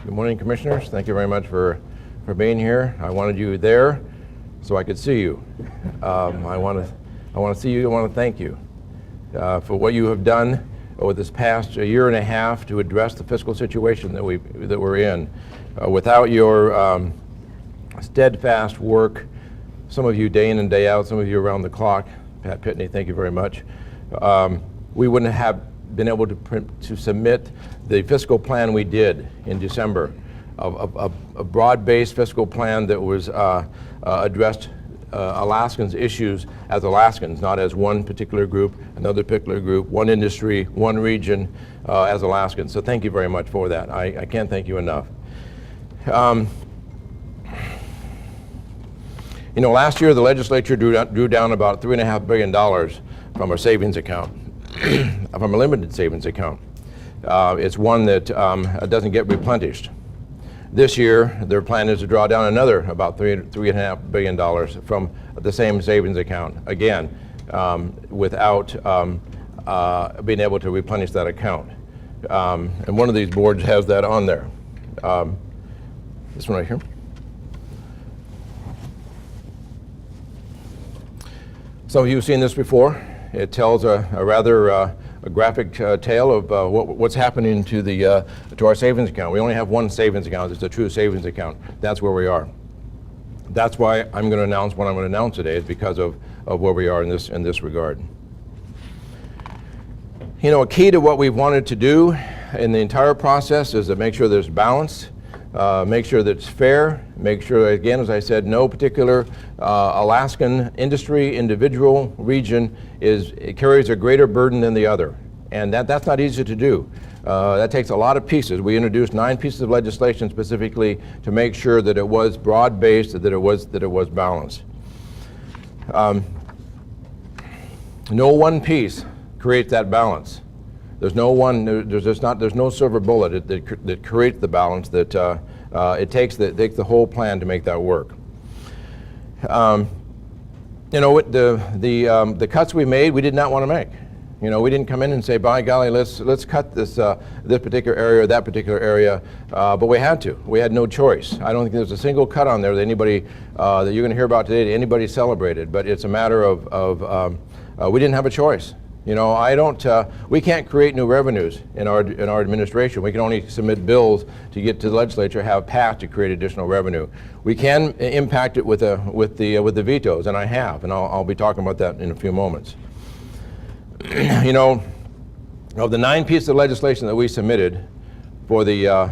Good morning, Commissioners. Thank you very much for being here. I wanted you there so I could see you. I want to see you. I want to thank you for what you have done over this past year and a half to address the fiscal situation that we're in. Without your steadfast work, some of you day in and day out, some of you around the clock, Pat Pitney, thank you very much. We wouldn't have been able to submit the fiscal plan we did in December, a broad-based fiscal plan that was addressed Alaskans' issues as Alaskans, not as one particular group, another particular group, one industry, one region, as Alaskans. So thank you very much for that. I can't thank you enough. You know, last year the legislature drew down about $3.5 billion from our savings account, from a limited savings account. It's one that doesn't get replenished. This year, their plan is to draw down another about $3.5 billion from the same savings account, again, without being able to replenish that account. And one of these boards has that on there. This one right here. Some of you have seen this before. It tells a rather a graphic tale of what's happening to our savings account. We only have one savings account. It's a true savings account. That's where we are. That's why I'm going to announce what I'm going to announce today, is because of where we are in this regard. You know, a key to what we've wanted to do in the entire process is to make sure there's balance, make sure that it's fair, make sure, again, as I said, no particular Alaskan industry, individual, region carries a greater burden than the other. And that's not easy to do. That takes a lot of pieces. We introduced 9 pieces of legislation specifically to make sure that it was broad-based, that it was balanced. No one piece creates that balance. There's no one. There's no silver bullet that creates the balance. That it takes the whole plan to make that work. You know, the cuts we made, we did not want to make. You know, we didn't come in and say, by golly, let's cut this particular area or that particular area, but we had to. We had no choice. I don't think there's a single cut on there that anybody that you're going to hear about today that anybody celebrated. But it's a matter of we didn't have a choice. You know, we can't create new revenues in our administration. We can only submit bills to get to the legislature, have passed to create additional revenue. We can impact it with the vetoes, and I have, and I'll be talking about that in a few moments. You know, of the 9 pieces of legislation that we submitted for the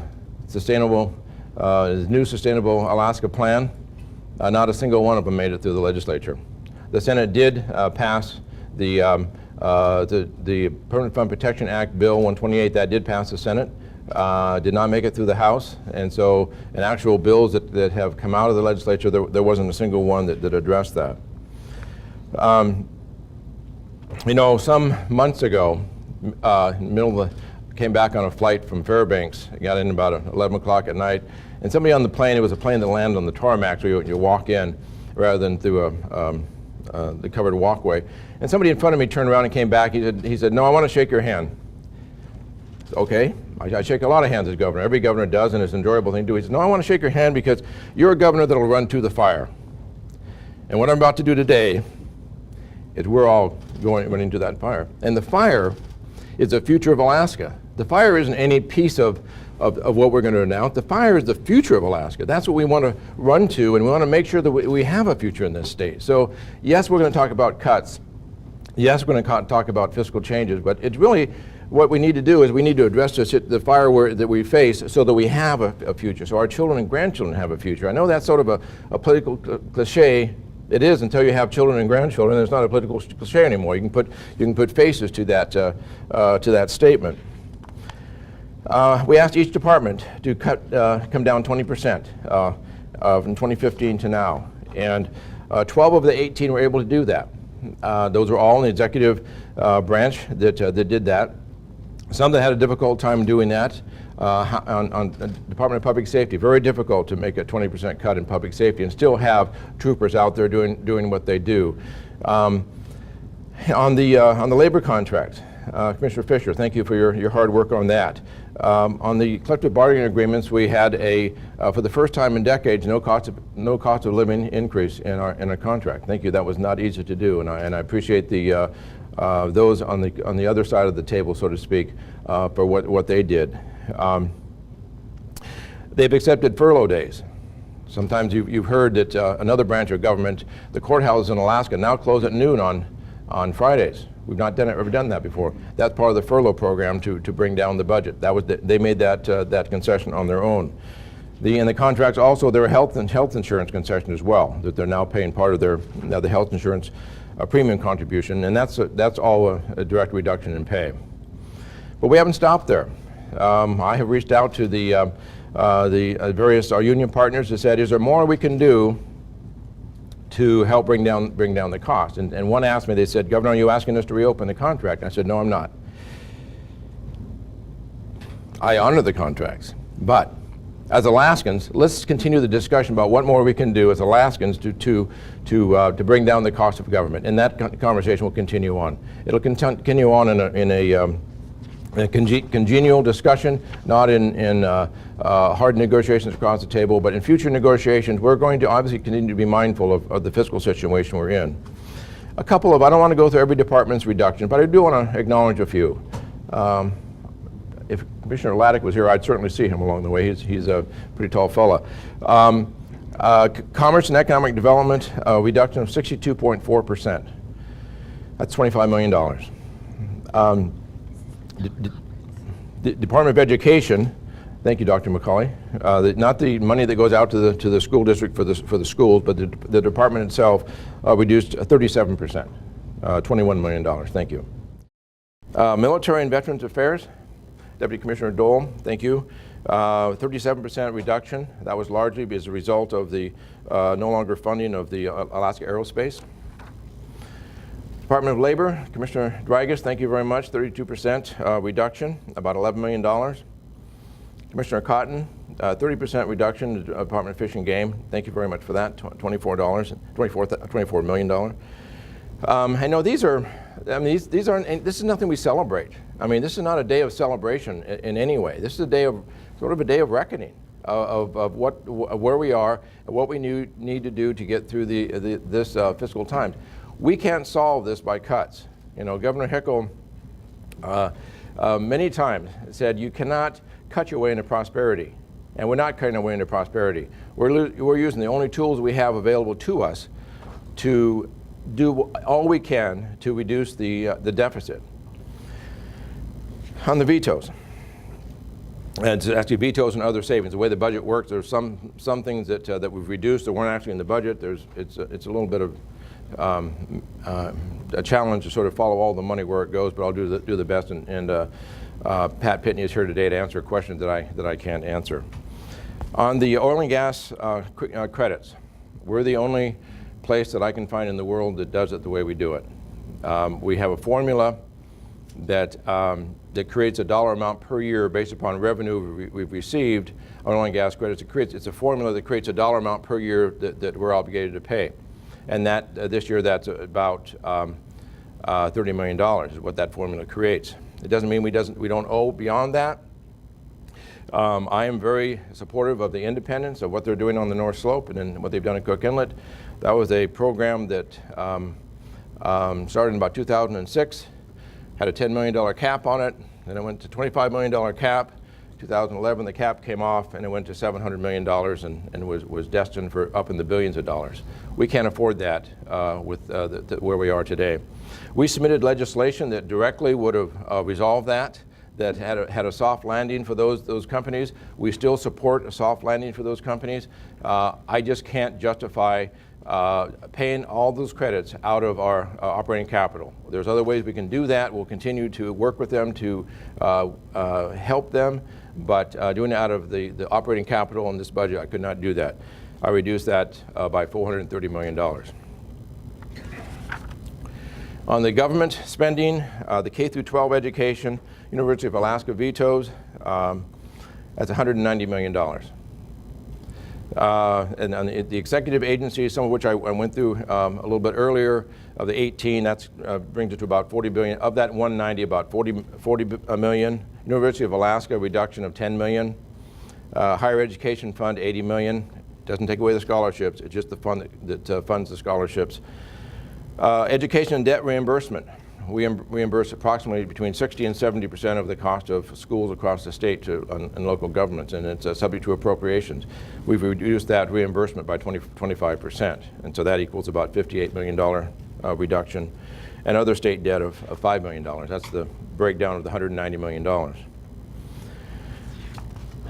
new Sustainable Alaska Plan, not a single one of them made it through the legislature. The Senate did pass the Permanent Fund Protection Act Bill 128. That did pass the Senate, did not make it through the House, and so in actual bills that have come out of the legislature, there wasn't a single one that addressed that. You know, some months ago, came back on a flight from Fairbanks, got in about 11 o'clock at night, and somebody on the plane, it was a plane that landed on the tarmac, so you walk in rather than through the covered walkway. And somebody in front of me turned around and came back. He said, "No, I want to shake your hand." Okay, I shake a lot of hands as governor. Every governor does, and it's an enjoyable thing to do. He said, "No, I want to shake your hand because you're a governor that'll run to the fire." And what I'm about to do today is we're all running to that fire. And the fire is the future of Alaska. The fire isn't any piece of what we're going to announce. The fire is the future of Alaska. That's what we want to run to, and we want to make sure that we have a future in this state. So yes, we're going to talk about cuts. Yes, we're going to talk about fiscal changes, but it's really what we need to do is we need to address the fire that we face so that we have a future, so our children and grandchildren have a future. I know that's sort of a political cliche. It is until you have children and grandchildren. It's not a political cliche anymore. You can put faces to that statement. We asked each department to come down 20% from 2015 to now, and 12 of the 18 were able to do that. Those were all in the executive branch that did that. Some that had a difficult time doing that on Department of Public Safety. Very difficult to make a 20% cut in public safety and still have troopers out there doing what they do. On the labor contract, Commissioner Fisher, thank you for your hard work on that. On the collective bargaining agreements, we had for the first time in decades, no cost of living increase in our contract. Thank you. That was not easy to do, and I appreciate those on the other side of the table, so to speak, for what they did. They've accepted furlough days. Sometimes you've heard that another branch of government, the courthouses in Alaska, now close at noon on Fridays. We've not ever done that before. That's part of the furlough program to bring down the budget. They made that concession on their own. In the contracts also, there are health insurance concession as well, that they're now paying part of the health insurance premium contribution, and that's all a direct reduction in pay. But we haven't stopped there. I have reached out to the various union partners and said, is there more we can do to help bring down the cost? And one asked me, they said, Governor, are you asking us to reopen the contract? And I said, no, I'm not. I honor the contracts, but as Alaskans, let's continue the discussion about what more we can do as Alaskans to bring down the cost of government, and that conversation will continue on. It'll continue on in a congenial discussion, not in hard negotiations across the table, but in future negotiations, we're going to obviously continue to be mindful of the fiscal situation we're in. I don't want to go through every department's reduction, but I do want to acknowledge a few. If Commissioner Laddick was here, I'd certainly see him along the way. He's a pretty tall fella. Commerce and Economic Development, reduction of 62.4%. That's $25 million. The Department of Education, thank you, Dr. McCauley. Not the money that goes out to the school district for the schools, but the department itself reduced 37%, $21 million. Thank you. Military and Veterans Affairs, Deputy Commissioner Dole, thank you. 37% reduction. That was largely as a result of the no longer funding of the Alaska Aerospace. Department of Labor, Commissioner Dragas, thank you very much, 32% reduction, about $11 million. Commissioner Cotton, 30% reduction to the Department of Fish and Game. Thank you very much for that, $24 million. I know these aren't, this is nothing we celebrate. I mean, this is not a day of celebration in any way. This is a day of, sort of a day of reckoning of where we are and what we need to do to get through this fiscal time. We can't solve this by cuts. You know, Governor Hickel many times said you cannot cut your way into prosperity, and we're not cutting our way into prosperity. We're using the only tools we have available to us to do all we can to reduce the deficit. On the vetoes, and it's actually vetoes and other savings. The way the budget works, there's some things that we've reduced that weren't actually in the budget. It's a little bit of a challenge to sort of follow all the money where it goes, but I'll do the best. And Pat Pitney is here today to answer questions that I can't answer. On the oil and gas credits, we're the only place that I can find in the world that does it the way we do it. We have a formula that creates a dollar amount per year based upon revenue we've received on oil and gas credits. It's a formula that creates a dollar amount per year that we're obligated to pay. And that this year, that's about $30 million is what that formula creates. It doesn't mean we don't owe beyond that. I am very supportive of the independence of what they're doing on the North Slope and then what they've done at Cook Inlet. That was a program that started in about 2006, had a $10 million cap on it, then it went to $25 million cap. 2011, the cap came off and it went to $700 million and was destined for up in the billions of dollars. We can't afford that with where we are today. We submitted legislation that directly would have resolved that had a soft landing for those companies. We still support a soft landing for those companies. I just can't justify paying all those credits out of our operating capital. There's other ways we can do that. We'll continue to work with them to help them, but doing it out of the operating capital in this budget, I could not do that. I reduced that by $430 million. On the government spending, the K through 12 education, University of Alaska vetoes, that's $190 million. And on the executive agencies, some of which I went through a little bit earlier, of the 18, that brings it to about 40 billion. Of that 190, about 40 million. University of Alaska, reduction of 10 million. Higher Education Fund, 80 million. Doesn't take away the scholarships, it's just the fund that funds the scholarships. Education and debt reimbursement. We reimburse approximately between 60 and 70% of the cost of schools across the state and local governments, and it's subject to appropriations. We've reduced that reimbursement by 25%, and so that equals about $58 million reduction, and other state debt of $5 million. That's the breakdown of the $190 million.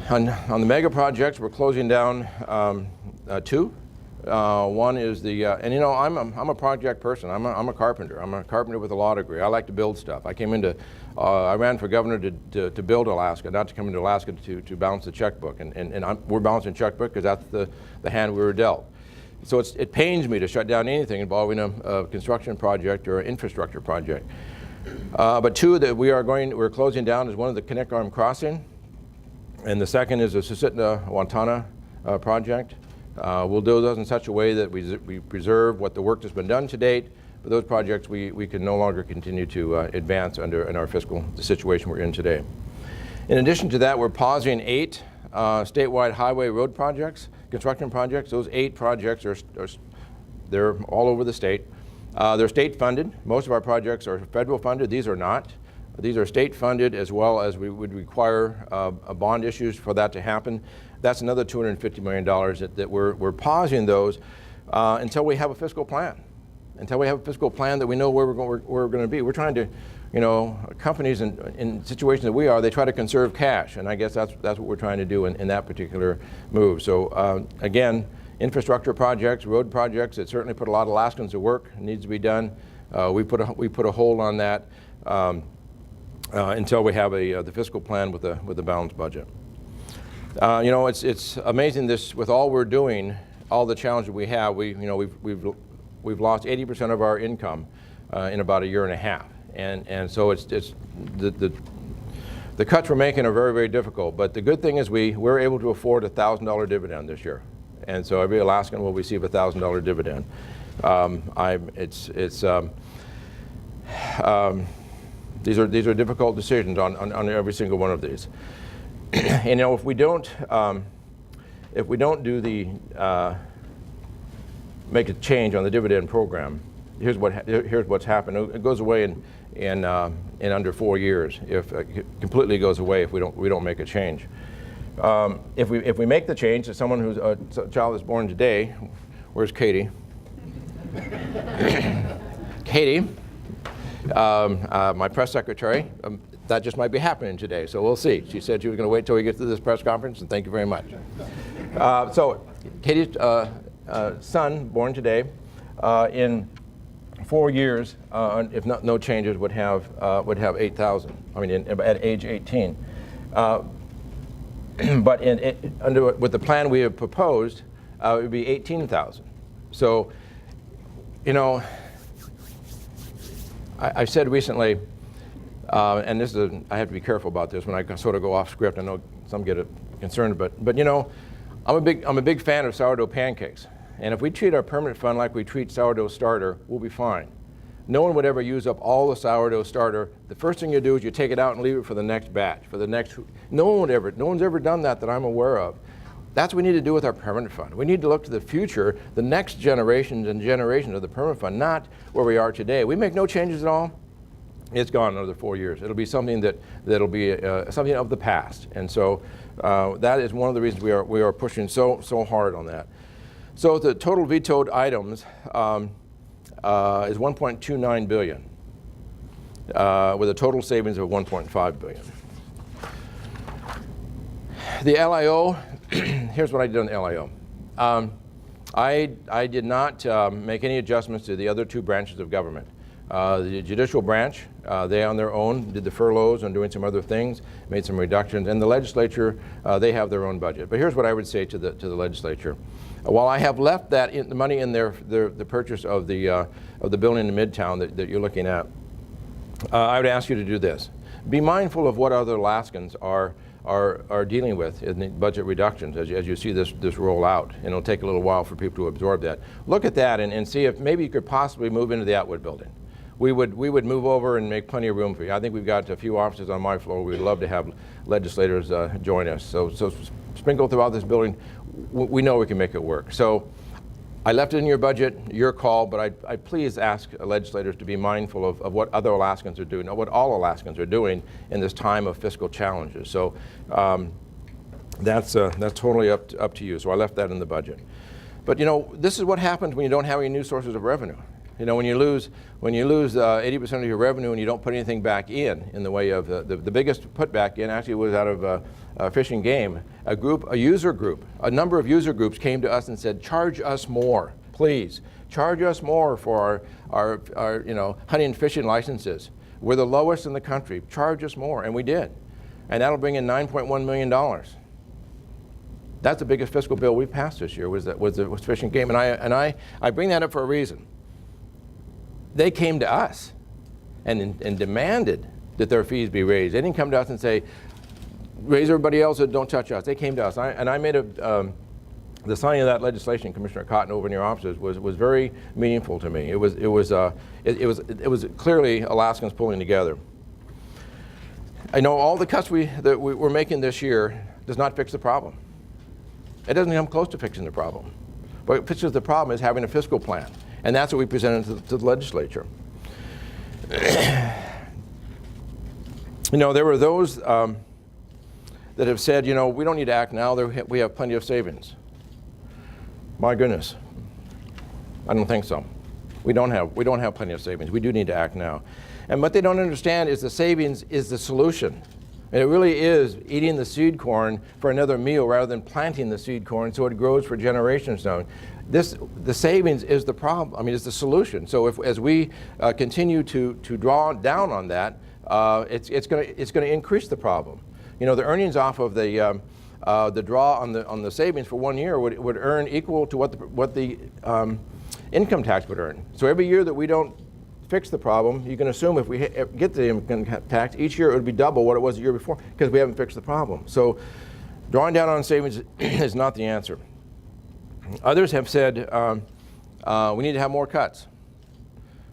On the mega projects, we're closing down two. One is the, and you know, I'm a project person. I'm a carpenter. I'm a carpenter with a law degree. I like to build stuff. I came into, I ran for governor to build Alaska, not to come into Alaska to balance the checkbook. And we're balancing the checkbook because that's the hand we were dealt. So it pains me to shut down anything involving a construction project or an infrastructure project. But two that we're closing down is one of the Connect Arm Crossing, and the second is the Susitna-Wantana project. We'll do those in such a way that we preserve what the work that's been done to date. For those projects, we can no longer continue to advance in our fiscal situation we're in today. In addition to that, we're pausing 8 statewide highway road projects, construction projects. Those 8 projects they're all over the state. They're state funded. Most of our projects are federal funded. These are not. These are state funded, as well as we would require bond issues for that to happen. That's another $250 million that we're pausing those until we have a fiscal plan. Until we have a fiscal plan that we know where we're going to be. We're trying to, you know, companies in situations that we are, they try to conserve cash, and I guess that's what we're trying to do in that particular move. So again, infrastructure projects, road projects, it certainly put a lot of Alaskans to work. It needs to be done. We put a hold on that until we have the fiscal plan with a balanced budget. You know, it's amazing with all we're doing, all the challenges we have. We've lost 80% of our income in about a year and a half, and so it's the cuts we're making are very, very difficult. But the good thing is we're able to afford a $1,000 dividend this year, and so every Alaskan will receive a $1,000 dividend. These are difficult decisions on every single one of these. And you know, if we don't make a change on the dividend program, here's what's happened. It goes away in under 4 years. If it completely goes away if we don't make a change. If we make the change to someone who's a child that's born today, where's Katie? Katie, my press secretary. That just might be happening today, so we'll see. She said she was going to wait till we get to this press conference, and thank you very much. So Katie's son, born today, in 4 years, if no changes, would have 8,000. I mean, at age 18. But with the plan we have proposed, it would be 18,000. So, you know, I said recently. And this is I have to be careful about this when I sort of go off script. I know some get concerned, but you know, I'm a big fan of sourdough pancakes. And if we treat our permanent fund like we treat sourdough starter, we'll be fine. No one would ever use up all the sourdough starter. The first thing you do is you take it out and leave it for the next batch, for the next. No one's ever done that I'm aware of. That's what we need to do with our permanent fund. We need to look to the future, the next generations and generations of the permanent fund, not where we are today. We make no changes at all. It's gone another 4 years. It'll be something that'll be something of the past, and so that is one of the reasons we are pushing so hard on that. So the total vetoed items is 1.29 billion, with a total savings of 1.5 billion. The LIO, here's what I did on the LIO. I did not make any adjustments to the other 2 branches of government. The judicial branch, they on their own did the furloughs and doing some other things, made some reductions, and the legislature, they have their own budget. But here's what I would say to the legislature. While I have left the money in the purchase of the building in Midtown that you're looking at, I would ask you to do this. Be mindful of what other Alaskans are are dealing with in the budget reductions as you see this roll out. And it'll take a little while for people to absorb that. Look at that and see if maybe you could possibly move into the Atwood building. We would move over and make plenty of room for you. I think we've got a few offices on my floor. We'd love to have legislators join us. So sprinkle throughout this building. We know we can make it work. So I left it in your budget, your call, but I please ask legislators to be mindful of what other Alaskans are doing, or what all Alaskans are doing in this time of fiscal challenges. So that's totally up to you. So I left that in the budget. But you know, this is what happens when you don't have any new sources of revenue. You know, when you lose 80% of your revenue and you don't put anything back in the way of the biggest put back in actually was out of Fish and Game. A user group, a number of user groups came to us and said, charge us more, please. Charge us more for our hunting and fishing licenses. We're the lowest in the country. Charge us more, and we did. And that'll bring in $9.1 million. That's the biggest fiscal bill we've passed this year was Fish and Game. And I bring that up for a reason. They came to us and demanded that their fees be raised. They didn't come to us and say, raise everybody else and don't touch us. They came to us. I made the signing of that legislation, Commissioner Cotton, over in your offices was very meaningful to me. It was clearly Alaskans pulling together. I know all the cuts that we're making this year does not fix the problem. It doesn't come close to fixing the problem. What fixes the problem is having a fiscal plan. And that's what we presented to the legislature. You know, there were those that have said, you know, we don't need to act now. We have plenty of savings. My goodness, I don't think so. We don't have plenty of savings. We do need to act now. And what they don't understand is the savings is the solution. And it really is eating the seed corn for another meal rather than planting the seed corn so it grows for generations now. The savings is the problem. I mean, it's the solution. So as we continue to draw down on that, it's going to increase the problem. You know, the earnings off of the draw on the savings for 1 year would earn equal to what the income tax would earn. So every year that we don't fix the problem, you can assume if we get the income tax each year, it would be double what it was the year before because we haven't fixed the problem. So drawing down on savings is not the answer. Others have said we need to have more cuts.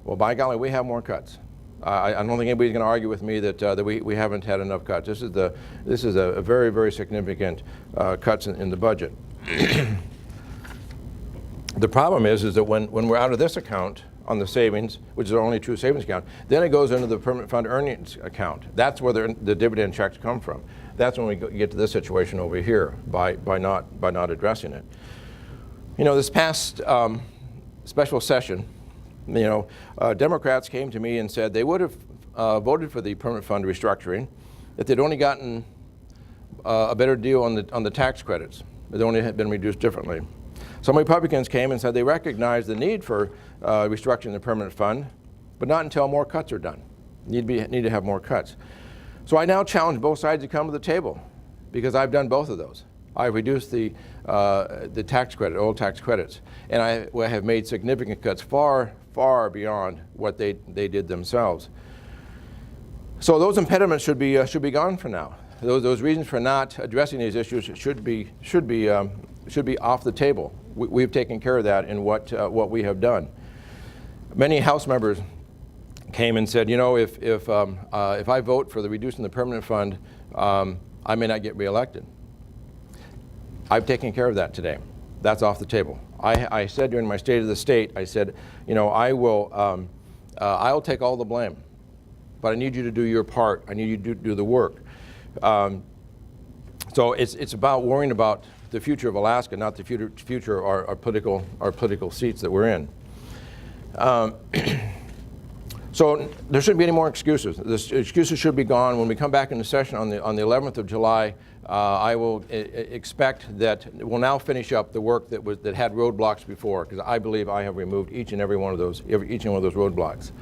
Well, by golly, we have more cuts. I don't think anybody's going to argue with me that we haven't had enough cuts. This is a very, very significant cuts in the budget. The problem is that when we're out of this account on the savings, which is our only true savings account, then it goes into the permanent fund earnings account. That's where the dividend checks come from. That's when we get to this situation over here by not addressing it. You know, this past special session, you know, Democrats came to me and said they would have voted for the permanent fund restructuring if they'd only gotten a better deal on the tax credits. It only had been reduced differently. Some Republicans came and said they recognize the need for restructuring the permanent fund, but not until more cuts are done. Need to have more cuts. So I now challenge both sides to come to the table because I've done both of those. I've reduced the tax credit, old tax credits, and I have made significant cuts far, far beyond what they did themselves. So those impediments should be gone for now. Those reasons for not addressing these issues should be off the table. We've taken care of that in what we have done. Many House members came and said, you know, if I vote for the reducing the permanent fund, I may not get reelected. I've taken care of that today. That's off the table. I said during my State of the State, I said, you know, I'll take all the blame, but I need you to do your part. I need you to do the work. So it's about worrying about the future of Alaska, not the future of our political seats that we're in. So there shouldn't be any more excuses. The excuses should be gone. When we come back into session on the 11th of July, I will expect that we'll now finish up the work that had roadblocks before, because I believe I have removed each and every one of those roadblocks.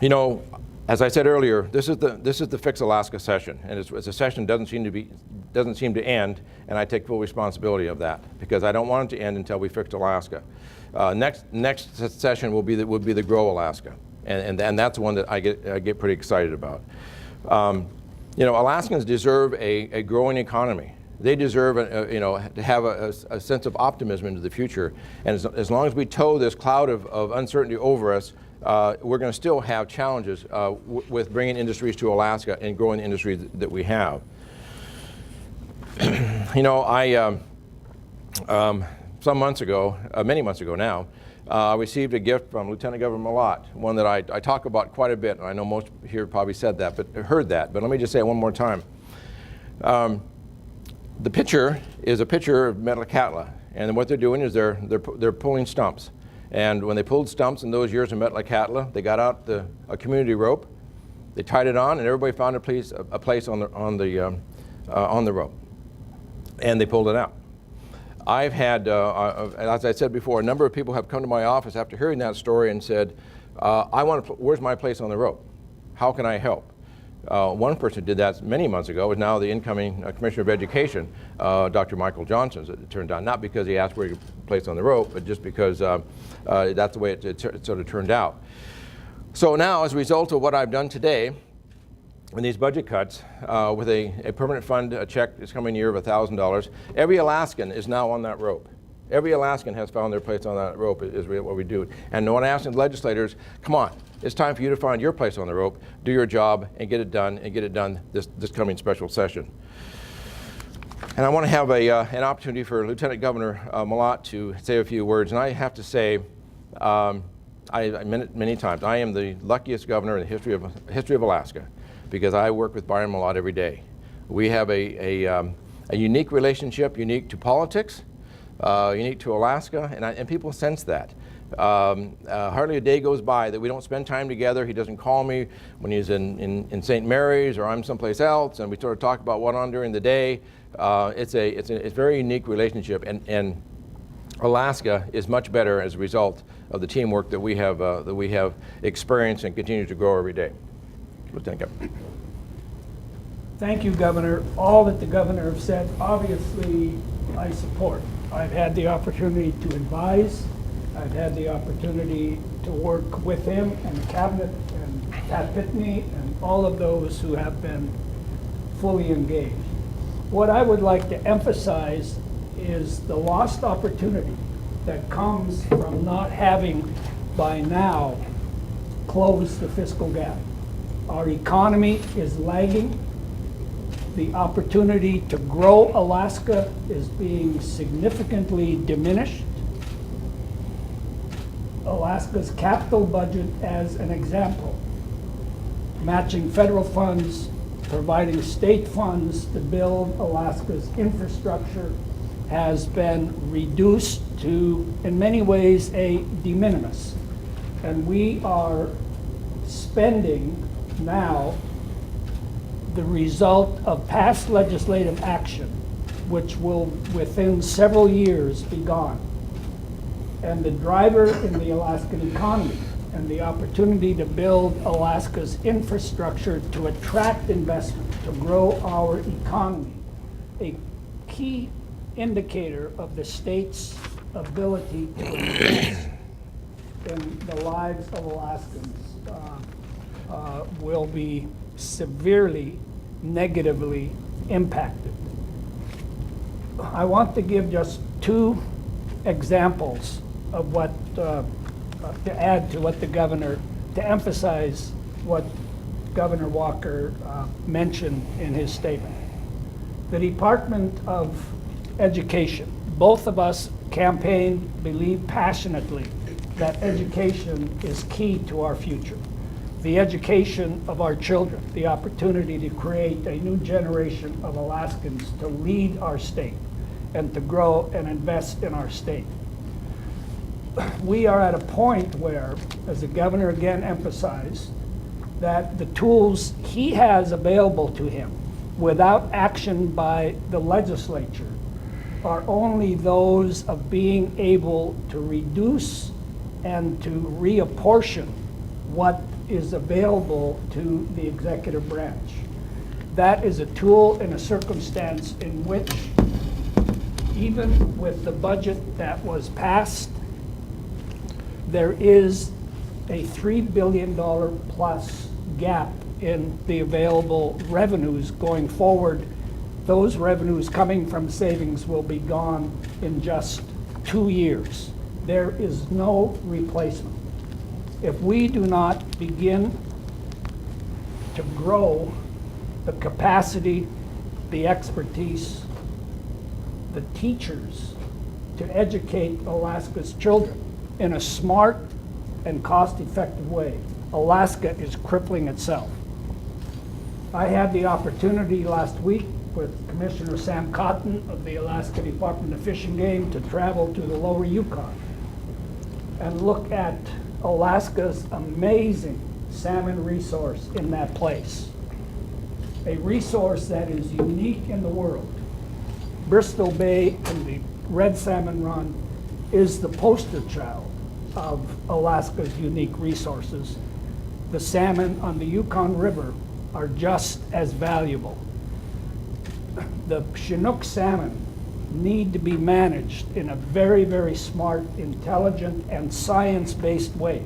You know, as I said earlier, this is the Fix Alaska session, and it's a session that doesn't seem to end, and I take full responsibility of that because I don't want it to end until we fix Alaska. Next session will be the Grow Alaska, and that's the one that I get pretty excited about. Alaskans deserve a growing economy. They deserve, to have a sense of optimism into the future. And as long as we tow this cloud of uncertainty over us, we're going to still have challenges with bringing industries to Alaska and growing the industry that we have. Some months ago, many months ago now, I received a gift from Lieutenant Governor Malott, one that I talk about quite a bit, and I know most here probably said that, but heard that, but let me just say it one more time. The picture is a picture of Metlakatla, and what they're doing is they're pulling stumps. And when they pulled stumps in those years in Metlakatla, they got out a community rope, they tied it on, and everybody found a place on the rope, and they pulled it out. I've had, as I said before, a number of people have come to my office after hearing that story and said, where's my place on the rope? How can I help? One person did that many months ago, is now the incoming Commissioner of Education, Dr. Michael Johnson, as it turned out, not because he asked where he placed on the rope, but just because that's the way it sort of turned out. So now, as a result of what I've done today, in these budget cuts, with a permanent fund, a check this coming year of $1,000, every Alaskan is now on that rope. Every Alaskan has found their place on that rope, is what we do. And what I ask the legislators, come on, it's time for you to find your place on the rope, do your job, and get it done this coming special session. And I want to have an opportunity for Lieutenant Governor Malott to say a few words. And I have to say, I meant it many times, I am the luckiest governor in the history of Alaska, because I work with Byron Malott every day. We have a unique relationship, unique to politics, unique to Alaska, and people sense that. Hardly a day goes by that we don't spend time together. He doesn't call me when he's in St. Mary's or I'm someplace else, and we sort of talk about what on during the day. It's a very unique relationship, and Alaska is much better as a result of the teamwork that we have experienced and continue to grow every day. Lieutenant Governor. Thank you, Governor. All that the Governor has said, obviously, I support. I've had the opportunity to advise. I've had the opportunity to work with him and the Cabinet and Pat Pitney and all of those who have been fully engaged. What I would like to emphasize is the lost opportunity that comes from not having, by now, closed the fiscal gap. Our economy is lagging. The opportunity to grow Alaska is being significantly diminished. Alaska's capital budget, as an example, matching federal funds, providing state funds to build Alaska's infrastructure, has been reduced to, in many ways, a de minimis. And we are spending now the result of past legislative action, which will within several years be gone. And the driver in the Alaskan economy and the opportunity to build Alaska's infrastructure to attract investment, to grow our economy, a key indicator of the state's ability to invest in the lives of Alaskans, will be severely negatively impacted. I want to give just two examples of what, to add to what the governor, to emphasize what Governor Walker mentioned in his statement. The Department of Education, both of us campaigned, believe passionately that education is key to our future. The education of our children, the opportunity to create a new generation of Alaskans to lead our state and to grow and invest in our state. We are at a point where, as the governor again emphasized, that the tools he has available to him without action by the legislature are only those of being able to reduce and to reapportion what is available to the executive branch. That is a tool in a circumstance in which, even with the budget that was passed, there is a $3 billion plus gap in the available revenues going forward. Those revenues coming from savings will be gone in just 2 years. There is no replacement. If we do not begin to grow the capacity, the expertise, the teachers to educate Alaska's children in a smart and cost-effective way, Alaska is crippling itself. I had the opportunity last week with Commissioner Sam Cotton of the Alaska Department of Fish and Game to travel to the lower Yukon and look at Alaska's amazing salmon resource in that place. A resource that is unique in the world. Bristol Bay and the Red Salmon Run is the poster child of Alaska's unique resources. The salmon on the Yukon River are just as valuable. The Chinook salmon need to be managed in a very, very smart, intelligent, and science-based way.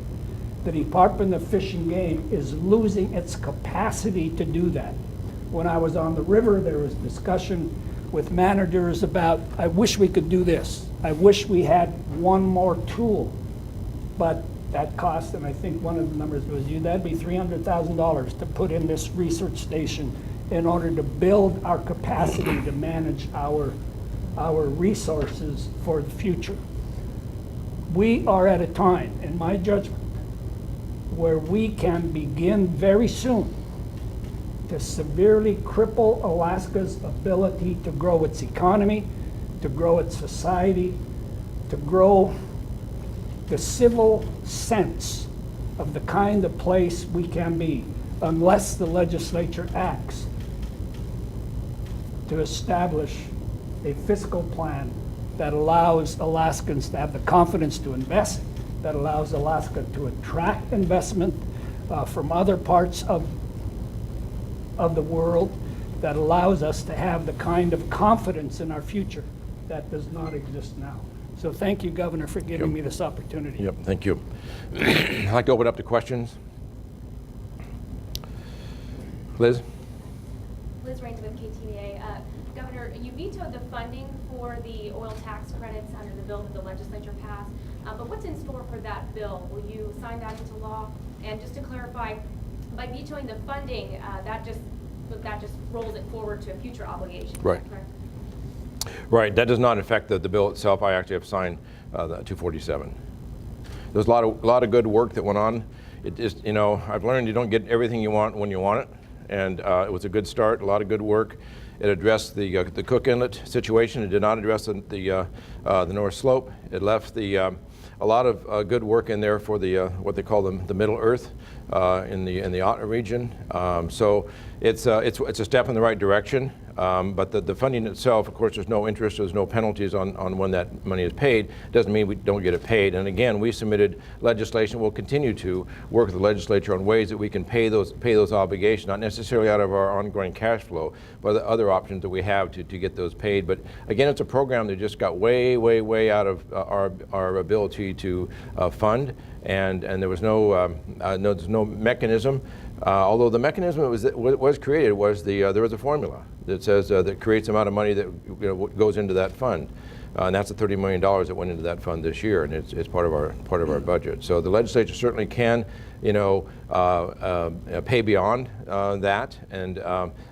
The Department of Fish and Game is losing its capacity to do that. When I was on the river, there was discussion with managers about, I wish we could do this. I wish we had one more tool. But that cost, and I think one of the numbers was that'd be $300,000 to put in this research station in order to build our capacity to manage our resources for the future. We are at a time, in my judgment, where we can begin very soon to severely cripple Alaska's ability to grow its economy, to grow its society, to grow the civil sense of the kind of place we can be, unless the legislature acts to establish a fiscal plan that allows Alaskans to have the confidence to invest, that allows Alaska to attract investment from other parts of the world, that allows us to have the kind of confidence in our future that does not exist now. So thank you, Governor, for giving me this opportunity. Yep, thank you. I'd like to open up to questions. Liz? Liz Raines with KTVA. Governor, you vetoed the funding for the oil tax credits under the bill that the legislature passed, but what's in store for that bill? Will you sign that into law? And just to clarify, by vetoing the funding, that just rolls it forward to a future obligation. Right. Correct? Right, that does not affect the bill itself. I actually have signed the 247. There's a lot of good work that went on. It just, I've learned you don't get everything you want when you want it, and it was a good start, a lot of good work. It addressed the Cook Inlet situation. It did not address the North Slope. It left a lot of good work in there for the what they call the Middle Earth in the Ottawa region. So it's a step in the right direction. But the funding itself, of course, there's no interest, there's no penalties on when that money is paid. Doesn't mean we don't get it paid. And again, we submitted legislation. We'll continue to work with the legislature on ways that we can pay those obligations, not necessarily out of our ongoing cash flow, but the other options that we have to get those paid. But again, it's a program that just got way, way, way out of our ability to fund, and there was there's no mechanism. Although the mechanism that was created was there was a formula that says that creates the amount of money that goes into that fund, and that's the $30 million that went into that fund this year, and it's part of our budget. So the legislature certainly can pay beyond that, and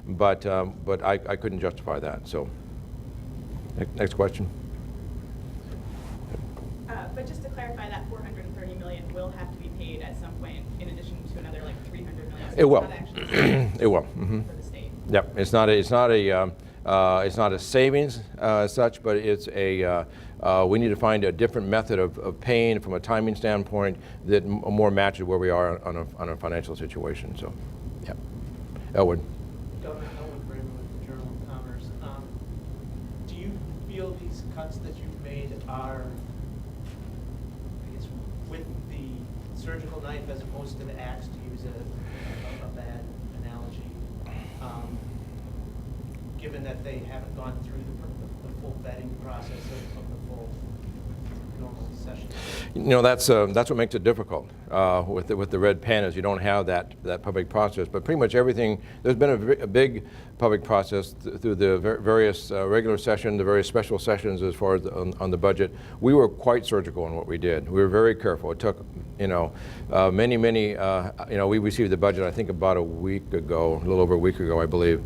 but I couldn't justify that. So next question. But just to clarify, that $430 million will have to be paid at some point, in addition to another like $300 million. So It will. Not actually It will. Mm-hmm. for the state. Yep. It's not a savings as such, but it's we need to find a different method of paying from a timing standpoint that more matches where we are on a financial situation. So, yeah. Elwood. Governor Elwood Braver with the Journal of Commerce. Do you feel these cuts that you've made are, I guess, with the surgical knife as opposed to the axe, to use a bad analogy, given that they haven't gone through the full vetting process of the full normal session? That's what makes it difficult. with the red pen is you don't have that public process. But pretty much everything, there's been a big public process through the various regular sessions, the various special sessions as far as on the budget. We were quite surgical in what we did. We were very careful. It took, many, we received the budget I think about a week ago, a little over a week ago, I believe.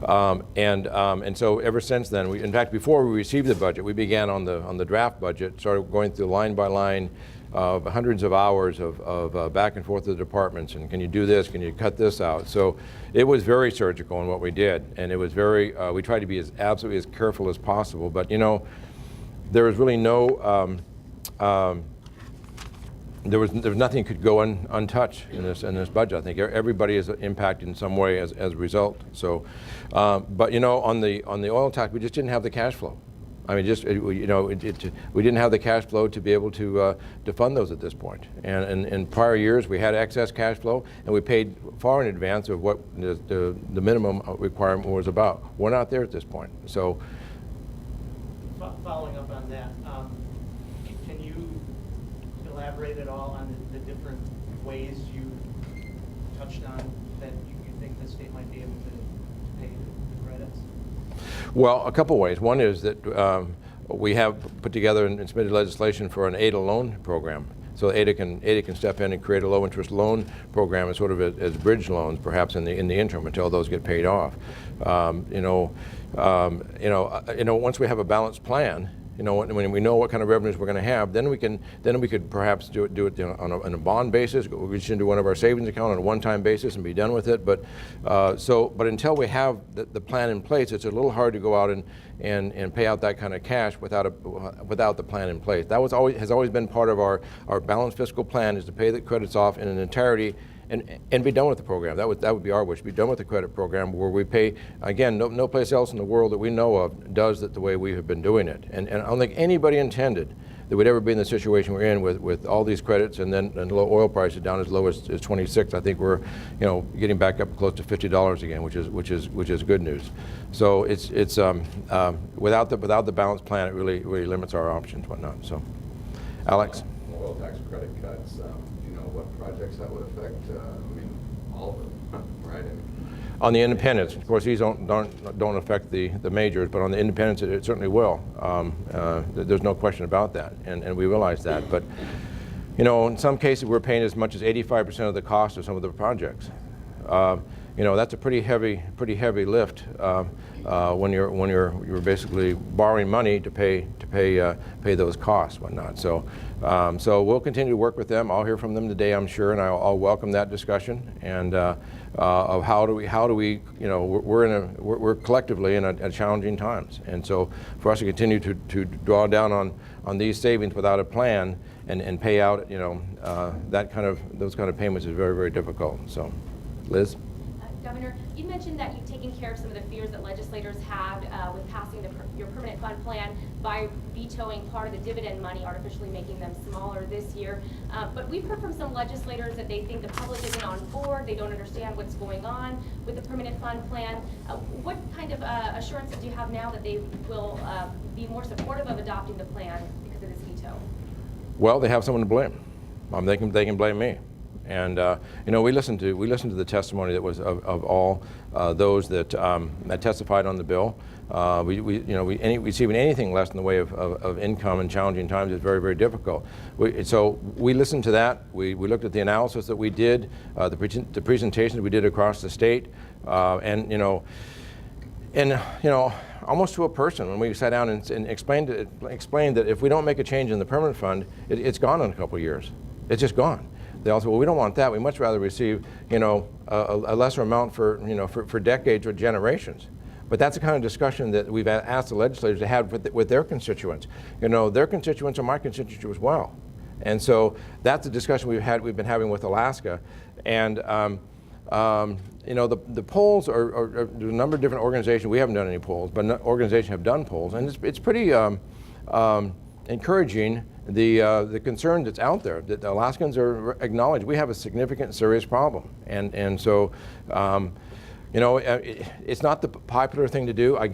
And so ever since then, in fact, before we received the budget, we began on the draft budget, started going through line by line, hundreds of hours of back and forth to the departments, and can you do this, can you cut this out? So it was very surgical in what we did, and it was very, we tried to be absolutely as careful as possible, but there was really no, there was nothing could go untouched in this budget. I think everybody is impacted in some way as a result. So, but on the oil tax, we just didn't have the cash flow. I mean, we didn't have the cash flow to be able to fund those at this point. And in prior years, we had excess cash flow, and we paid far in advance of what the minimum requirement was about. We're not there at this point. So, following up on that, can you elaborate at all on the different ways you touched on that you think the state might be able to pay the credits? Well, a couple ways. One is that we have put together and submitted legislation for an ADA loan program. So ADA can step in and create a low-interest loan program as sort of as bridge loans, perhaps in the interim until those get paid off. Once we have a balanced plan, when we know what kind of revenues we're going to have, then we could perhaps do it on a bond basis, go reach into one of our savings account on a one-time basis and be done with it. But but until we have the plan in place, it's a little hard to go out and pay out that kind of cash without the plan in place. That has always been part of our balanced fiscal plan, is to pay the credits off in an entirety and be done with the program. That would be our wish, be done with the credit program where we pay, again, no place else in the world that we know of does it the way we have been doing it. And I don't think anybody intended that we'd ever be in the situation we're in with all these credits and low oil prices down as low as 26. I think we're getting back up close to $50 again, which is good news. So it's without the balanced plan, it really limits our options, whatnot. So, Alex. Oil tax credit cuts. Do you know what projects that would affect? All of them, right? On the independents, of course, these don't affect the majors, but on the independents, it certainly will. There's no question about that, and we realize that. But in some cases, we're paying as much as 85% of the cost of some of the projects. That's a pretty heavy lift when you're basically borrowing money to pay those costs, whatnot. So we'll continue to work with them. I'll hear from them today, I'm sure, and I'll welcome that discussion and of how do we we're collectively in a challenging times, and so for us to continue to draw down on these savings without a plan and pay out those kind of payments is very, very difficult. So, Liz. Governor, you mentioned that you've taken care of some of the fears that legislators had with passing your permanent fund plan by vetoing part of the dividend money, artificially making them smaller this year. But we've heard from some legislators that they think the public isn't on board, they don't understand what's going on with the permanent fund plan. What kind of assurances do you have now that they will be more supportive of adopting the plan because of this veto? Well, they have someone to blame. They can blame me. And we listened to the testimony that was of all those that testified on the bill. Receiving anything less in the way of income in challenging times is very, very difficult. So we listened to that. We looked at the analysis that we did, the presentations we did across the state, and almost to a person, when we sat down and explained that if we don't make a change in the permanent fund, it's gone in a couple of years. It's just gone. They all said, well, we don't want that. We much rather receive, a lesser amount for decades or generations. But that's the kind of discussion that we've asked the legislators to have with their constituents. Their constituents are my constituents as well. And so that's the discussion we've been having with Alaska. And the polls are there's a number of different organizations. We haven't done any polls, but organizations have done polls, and it's pretty encouraging. The concern that's out there, that the Alaskans are acknowledged, we have a significant, serious problem, and so it's not the popular thing to do. I'll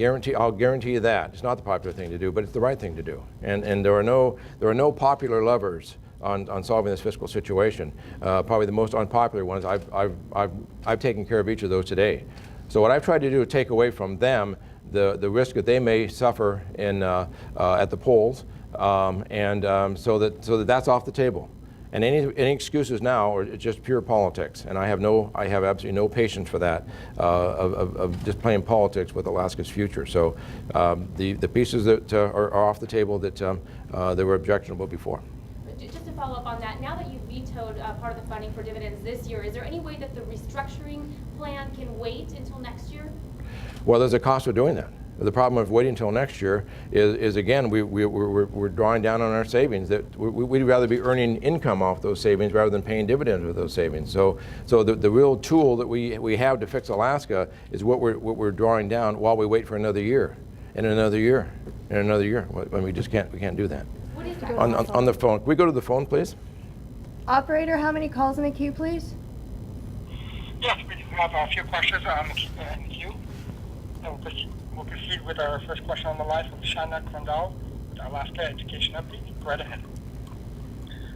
guarantee you that it's not the popular thing to do, but it's the right thing to do. And there are no popular lovers on solving this fiscal situation. Probably the most unpopular ones, I've taken care of each of those today. So what I've tried to do is take away from them the risk that they may suffer at the polls, so that that's off the table. And any excuses now are just pure politics, and I have absolutely no patience for that, of just playing politics with Alaska's future. So the pieces that are off the table that were objectionable before. Just to follow up on that, now that you've vetoed part of the funding for dividends this year, is there any way that the restructuring plan can wait until next year? Well, there's a cost of doing that. The problem of waiting until next year is again, we're drawing down on our savings. That we'd rather be earning income off those savings rather than paying dividends with those savings. So the real tool that we have to fix Alaska is what we're drawing down while we wait for another year, and another year, and another year. When we can't do that. What is the On the phone, can we go to the phone, please? Operator, how many calls in the queue, please? Yes, we have a few questions in the queue. We'll proceed with our first question on the line from Shauna Crandall with Alaska Education Update. Go right ahead.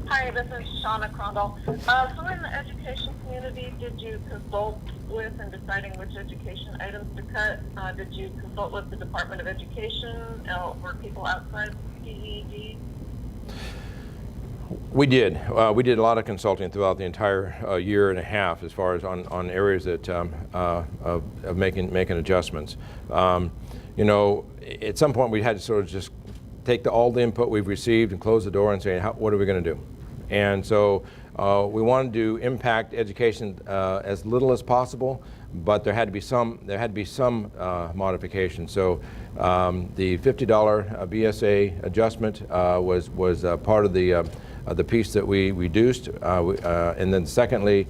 Hi, this is Shauna Crandall. So in the education community, did you consult with in deciding which education items to cut? Did you consult with the Department of Education or people outside DED? We did. We did a lot of consulting throughout the entire year and a half, as far as on areas that of making adjustments. You know, at some point we had to sort of just take all the input we've received and close the door and say, what are we going to do? And so we wanted to impact education as little as possible, but there had to be some modification. So the $50 BSA adjustment was part of the piece that we reduced, and then secondly,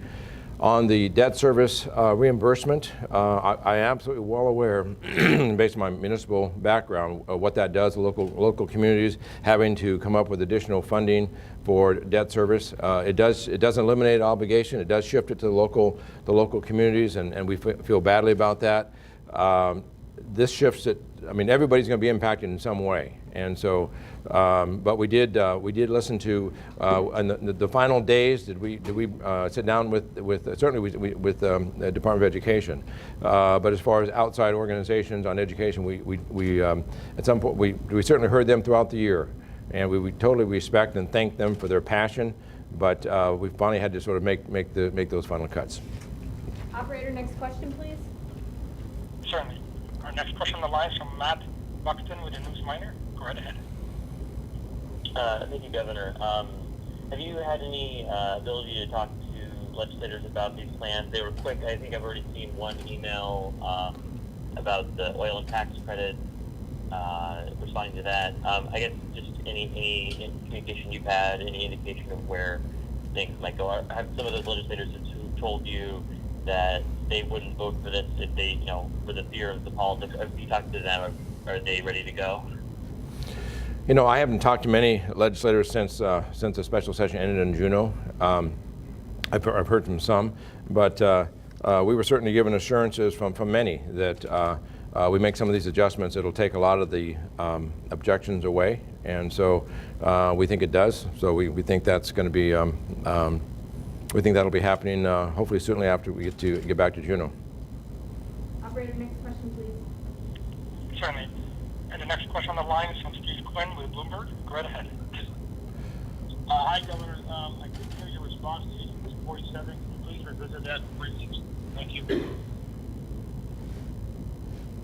on the debt service reimbursement, I am absolutely well aware, based on my municipal background, of what that does to local communities having to come up with additional funding for debt service. It doesn't eliminate obligation. It does shift it to the local communities, and we feel badly about that. This shifts it. I mean, everybody's going to be impacted in some way, and so. But we did listen to in the final days. Did we sit down with certainly with the Department of Education, but as far as outside organizations on education, we at some point we certainly heard them throughout the year, and we totally respect and thank them for their passion. But we finally had to sort of make those final cuts. Operator, next question, please. Certainly. Our next question on the line is from Matt Buxton with the News Miner. Go right ahead. Thank you, Governor. Have you had any ability to talk to legislators about these plans? They were quick. I think I've already seen one email about the oil and tax credit, responding to that. I guess just any communication you've had, any indication of where things might go. Have some of those legislators who told you that they wouldn't vote for this if they, for the fear of the politics? Have you talked to them? Are they ready to go? You know, I haven't talked to many legislators since the special session ended in Juneau. I've heard from some, but we were certainly given assurances from many that we make some of these adjustments. It'll take a lot of the objections away, and so we think it does. So we think that's going to be. We think that'll be happening hopefully certainly after we get back to Juneau. Operator, next question, please. Certainly. And the next question on the line is from Steve Quinn with Bloomberg. Go right ahead. Hi, Governor. I couldn't hear your response to HB 247. Can you please revisit that briefly? Thank you.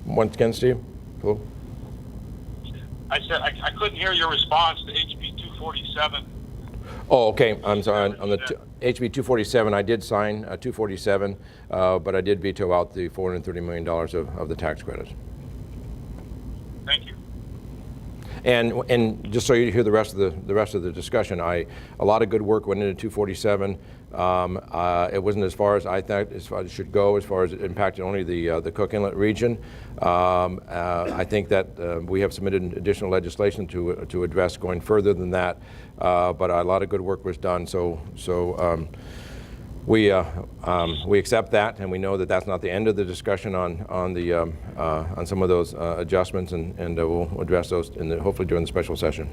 Once again, Steve. Hello. I said I couldn't hear your response to HB 247. Oh, okay. I'm sorry. On the HB 247, I did sign 247, but I did veto out the $430 million of the tax credits. Thank you. And just so you hear the rest of the discussion, a lot of good work went into 247. It wasn't as far as I thought as far as it should go, as far as it impacted only the Cook Inlet region. I think that we have submitted additional legislation to address going further than that, but a lot of good work was done. So we accept that, and we know that that's not the end of the discussion on some of those adjustments, and we'll address those hopefully during the special session.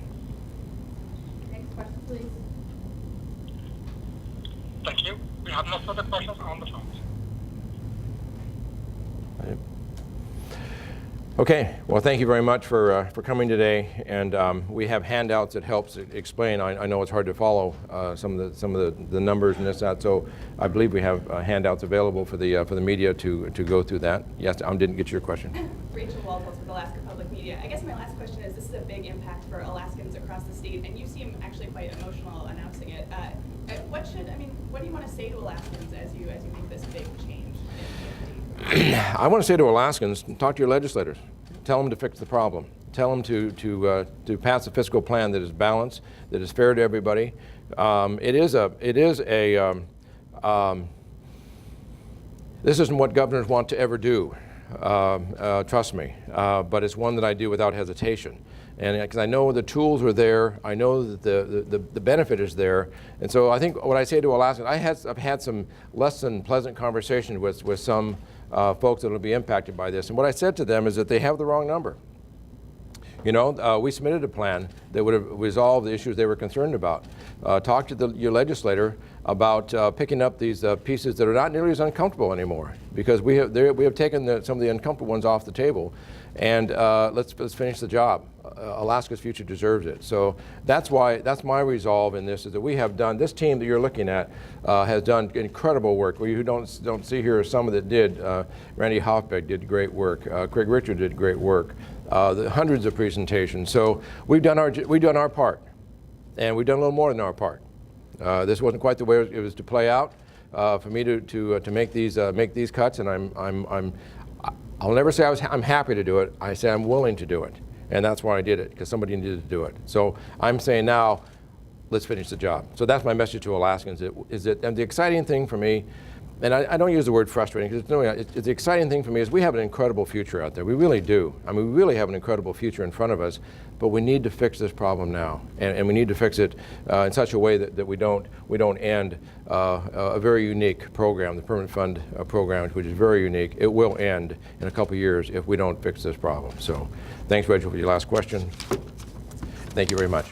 Next question, please. Okay, well, thank you very much for coming today, and we have handouts that helps explain. I know it's hard to follow some of the numbers and this, that, so I believe we have handouts available for the media to go through that. Yes, I didn't get your question. Rachel Walpole with Alaska Public Media. I guess my last question is, this is a big impact for Alaskans across the state, and you seem actually quite emotional announcing it. What do you want to say to Alaskans as you make this big change? I want to say to Alaskans, talk to your legislators. Tell them to fix the problem. Tell them to pass a fiscal plan that is balanced, that is fair to everybody. This isn't what governors want to ever do, trust me, but it's one that I do without hesitation. And because I know the tools are there, I know that the benefit is there, and so I think what I say to Alaskans, I've had some less than pleasant conversations with some folks that will be impacted by this, and what I said to them is that they have the wrong number. You know, we submitted a plan that would have resolved the issues they were concerned about. Talk to your legislator about picking up these pieces that are not nearly as uncomfortable anymore, because we have taken some of the uncomfortable ones off the table, and let's finish the job. Alaska's future deserves it. So that's my resolve in this, is that we have done, this team that you're looking at has done incredible work. We who don't see here some that did. Randy Hoffbeck did great work. Craig Richard did great work. The hundreds of presentations. So we've done our part, and we've done a little more than our part. This wasn't quite the way it was to play out. For me to make these cuts, and I'll never say I'm happy to do it. I say I'm willing to do it, and that's why I did it, because somebody needed to do it. So I'm saying now, let's finish the job. So that's my message to Alaskans. And the exciting thing for me, and I don't use the word frustrating, because it's the exciting thing for me is we have an incredible future out there. We really do. I mean, we really have an incredible future in front of us, but we need to fix this problem now. And we need to fix it in such a way that we don't end a very unique program, the Permanent Fund program, which is very unique. It will end in a couple of years if we don't fix this problem. So thanks, Rachel, for your last question. Thank you very much.